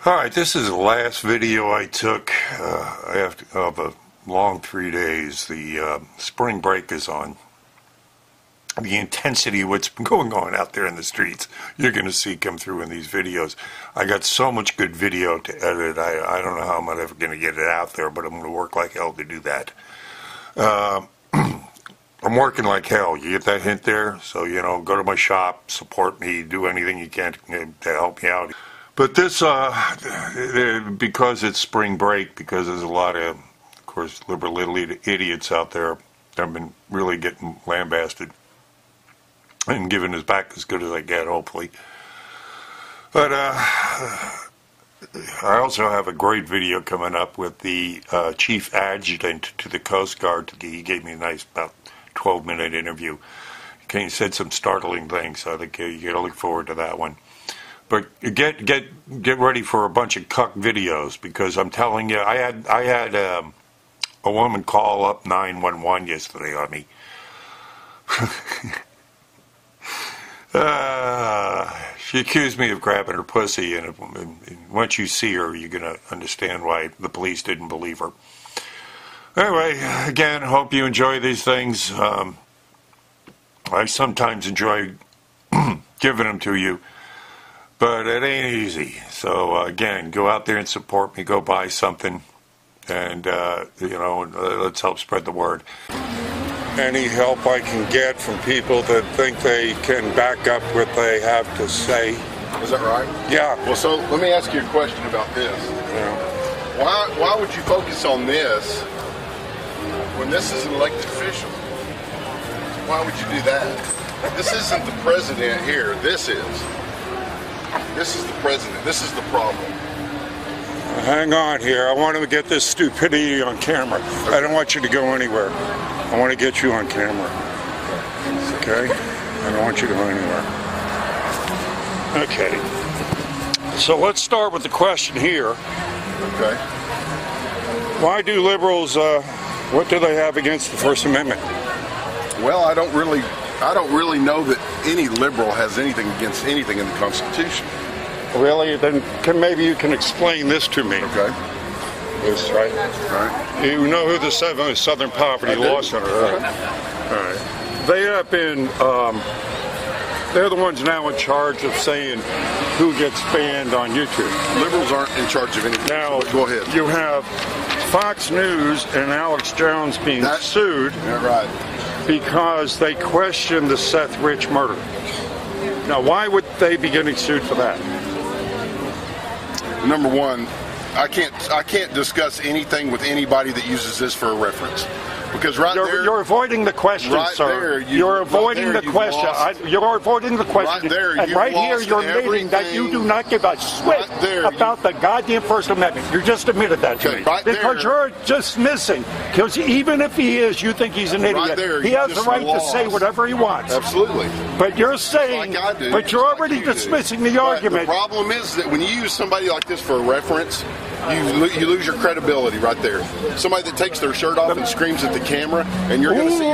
Alright, this is the last video I took of a long 3 days. The spring break is on. The intensity of what's been going on out there in the streets, you're going to see come through in these videos. I got so much good video to edit, I don't know how I'm ever going to get it out there, but I'm going to work like hell to do that. I'm working like hell. You get that hint there? So, you know, go to my shop, support me, do anything you can to help me out. But this, because it's spring break, because there's a lot of course, liberal little idiots out there that have been really getting lambasted and giving us back as good as I get, hopefully. But I also have a great video coming up with the chief adjutant to the Coast Guard. He gave me a nice, about 12-minute interview. He said some startling things, so I think you got to look forward to that one. But get ready for a bunch of cuck videos, because I'm telling you, I had a woman call up 911 yesterday on me. She accused me of grabbing her pussy, and once you see her, you're going to understand why the police didn't believe her. Anyway, again, hope you enjoy these things. I sometimes enjoy giving them to you, but it ain't easy. So, again, go out there and support me. Go buy something, and, you know, let's help spread the word. Any help I can get from people that think they can back up what they have to say. Is that right? Yeah. Well, so let me ask you a question about this. Yeah. Why would you focus on this when this is an elected official? Why would you do that? This isn't the president here. This is the president. This is the problem. Hang on here. I want to get this stupidity on camera. Okay. I don't want you to go anywhere. I want to get you on camera. Okay? I don't want you to go anywhere. Okay. So let's start with the question here. Okay. Why do liberals, what do they have against the First Amendment? Well, I don't really know that any liberal has anything against anything in the Constitution. Really? Then maybe you can explain this to me. Okay. This, right? Right. You know who the Southern Poverty Law Center is? Right? All right. They have been, they're the ones now in charge of saying who gets banned on YouTube. Liberals aren't in charge of anything. Now, so go ahead. You have Fox News and Alex Jones being sued. Yeah, right. Because they questioned the Seth Rich murder. Now, why would they be getting sued for that? Number one, I can't discuss anything with anybody that uses this for a reference, because you're avoiding the question, right sir. There, you're avoiding the question. You're avoiding the question. Right there, and right here, you're admitting that you do not give a switch about the goddamn First Amendment. You just admitted that to me. Right because you're dismissing. Because even if he is, you think he's an idiot. Right there, he has the right to say whatever he wants. Absolutely. But you're saying, like I do. but you're already dismissing the argument. The problem is that when you use somebody like this for a reference, you lose your credibility right there. Somebody that takes their shirt off and screams at the camera, and you're going to see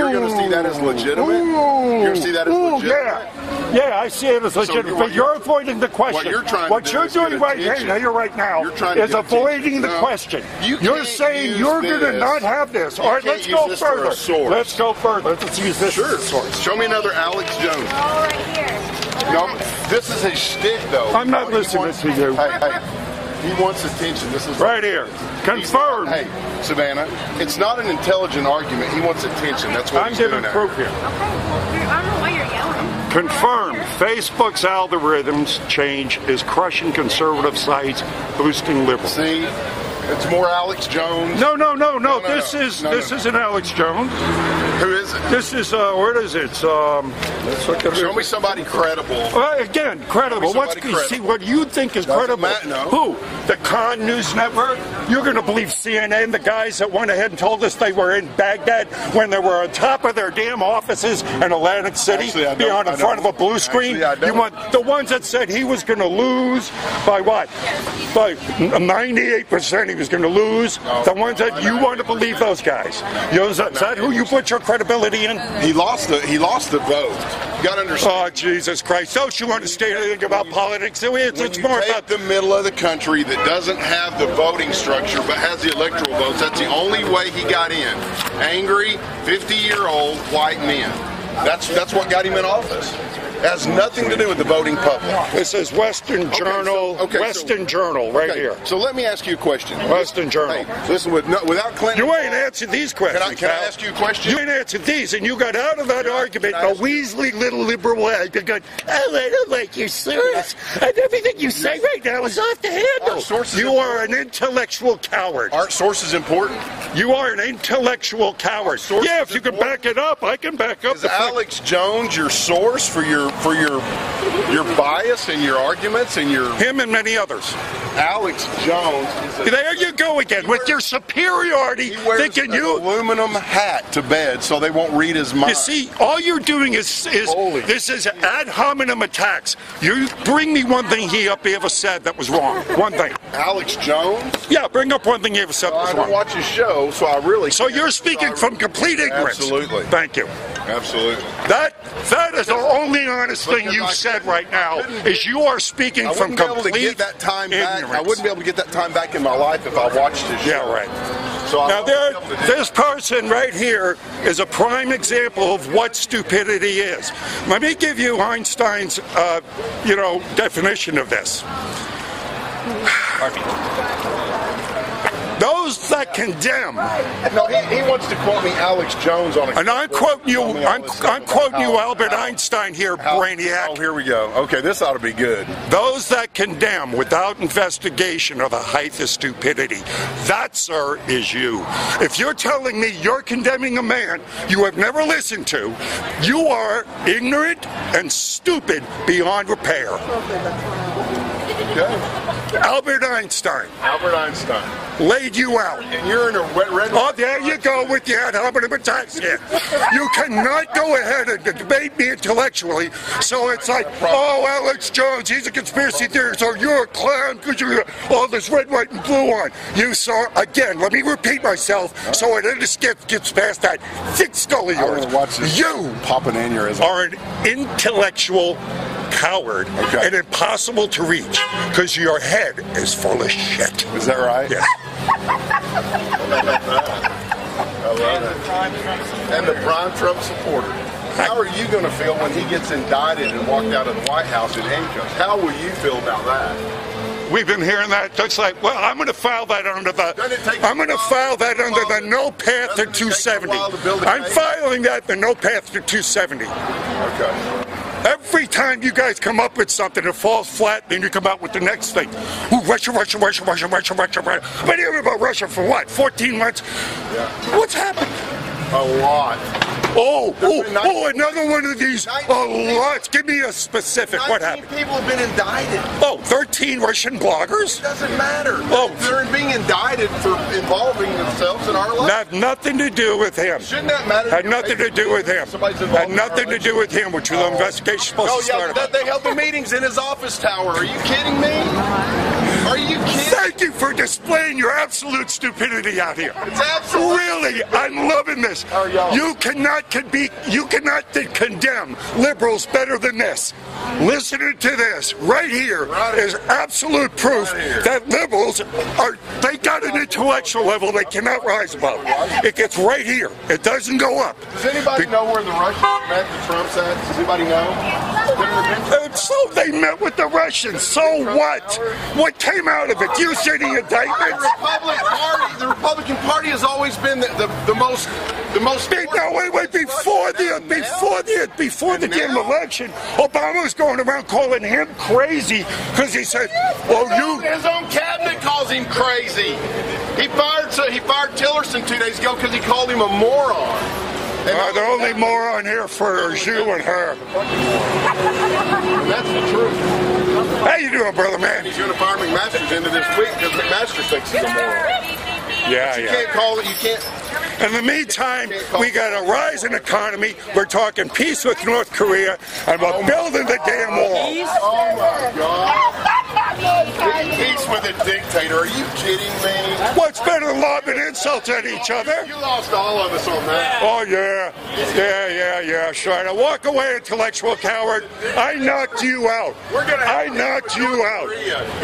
that as legitimate. You're going to see that as legitimate. Yeah, I see it as legitimate. So but you're avoiding the question. What you're doing right now is avoiding the question. You're saying you're going to not have this. All right, let's go further. Let's go further. Let's use this as a source. Show me another Alex Jones. Oh, right here. No, this is his shtick, though. I'm not listening to you. Hey. He wants attention. This is right here. Confirmed. Hey, Savannah, it's not an intelligent argument. He wants attention. That's what he's doing. I'm giving proof here. Okay, well, I don't know why you're yelling. Confirmed. Facebook's algorithms change is crushing conservative sites, boosting liberals. See? It's more Alex Jones. No. This isn't Alex Jones. Who is it? This is where is it? Let's look at Show me somebody credible. Again, credible. See what you think is credible? No. Who? The Khan News Network? You're going to believe CNN? The guys that went ahead and told us they were in Baghdad when they were on top of their damn offices in Atlantic City, beyond in front of a blue screen. You want the ones that said he was going to lose by what? By 98%. He was going to lose. The ones that you want to believe, those guys. Is that who you put your credibility in? He lost the vote. You got to understand. Oh, Jesus Christ. Don't you understand anything about politics? It's When more you take about the middle of the country that doesn't have the voting structure but has the electoral votes, that's the only way he got in. Angry, 50-year-old white men. That's what got him in office. It has nothing to do with the voting public. This is Western Journal, Journal, right here. So let me ask you a question. Western Journal. Hey, listen, without Clinton... You ain't answered these questions, Can I ask you a question? You ain't answered these, and you got out of that argument a weaselly little liberal way. You go, oh, I don't like your source. And everything you say right now is off the handle. You are an intellectual coward. Aren't sources important? You are an intellectual coward. Yeah, if you can back it up, I can back up. Is Alex Jones your source for your bias and your arguments and your... Him and many others. Alex Jones is there you go again with your superiority, he wears thinking an aluminum hat to bed so they won't read his mind. You see, all you're doing is this is ad hominem attacks. You bring me one thing he ever said that was wrong. One thing. Alex Jones? Yeah, bring up one thing he ever said that was wrong. I don't watch his show, so I really... So you're speaking from complete ignorance. Absolutely. Thank you. Absolutely. That is the only honest thing you've said right now, is you are speaking from complete ignorance. I wouldn't be able to get that time back in my life if I watched his show. Yeah, right. So now this person right here is a prime example of what stupidity is. Let me give you Einstein's, definition of this. Those that condemn. No, he wants to quote me Alex Jones on a... And I'm quoting you. I'm quoting you, Albert Einstein here, brainiac. Oh, here we go. Okay, this ought to be good. Those that condemn without investigation are the height of stupidity. That, sir, is you. If you're telling me you're condemning a man you have never listened to, you are ignorant and stupid beyond repair. Okay. Albert Einstein. Albert Einstein. Laid you out. And you're in a red... Oh, there you go with the ad hominem attacks here. You cannot go ahead and debate me intellectually. So it's like, oh, Alex Jones, he's a conspiracy theorist, or you're a clown because you got all this red, white, and blue on. You, sir, again, let me repeat myself so it gets past that thick skull of yours. You are an intellectual coward and impossible to reach because your head is full of shit. Is that right? Yes. I love it. And the prime Trump supporter. How are you going to feel when he gets indicted and walked out of the White House in handcuffs? How will you feel about that? We've been hearing that. That's like, well, I'm going to file that under the no path to 270. I'm filing that the no path to 270. Okay. Every time you guys come up with something that falls flat, then you come out with the next thing. Ooh, Russia. Been hearing about Russia for what? 14 months? Yeah. What's happened? A lot. Oh, another one of these. Lots. Give me a specific. What happened? 19 people have been indicted. Oh, 13 Russian bloggers? It doesn't matter. Oh. They're being indicted for involving themselves in our life. Had nothing to do with him. Shouldn't that matter? Had nothing to do with him. Had nothing to do with him, which the investigation supposed to start. They held the meetings in his office tower. Are you kidding me? Are you kidding? Thank you for displaying your absolute stupidity out here. It's absolute. Really, I'm loving this. You cannot condemn liberals better than this. Listening to this right here is absolute proof that liberals they got an intellectual level they cannot rise above. It gets right here. It doesn't go up. Does anybody know where the Russians met the Trumps at? Does anybody know? So they met with the Russians. So what? What came out of it? You see the indictments? The Republican Party has always been the most. No, wait. Before the damn election, Obama was going around calling him crazy because he said, His own cabinet calls him crazy. He fired Tillerson 2 days ago because he called him a moron. The only moron here for is you and her. That's the truth. How you doing, brother man? He's going to fire McMaster's into this week because McMaster thinks he's a moron. Yeah. You can't call it. You can't. In the meantime, we got a rising economy. We're talking peace with North Korea, and we're building the damn wall. Oh my God. Peace with a dictator. Are you kidding me? What's better than lobbing insults at each other? You lost all of us on that. Oh, yeah. Yeah, sure. Now walk away, intellectual coward. I knocked you out. I knocked you out.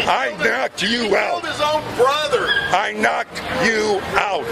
I knocked you out. He killed his own brother. I knocked you out.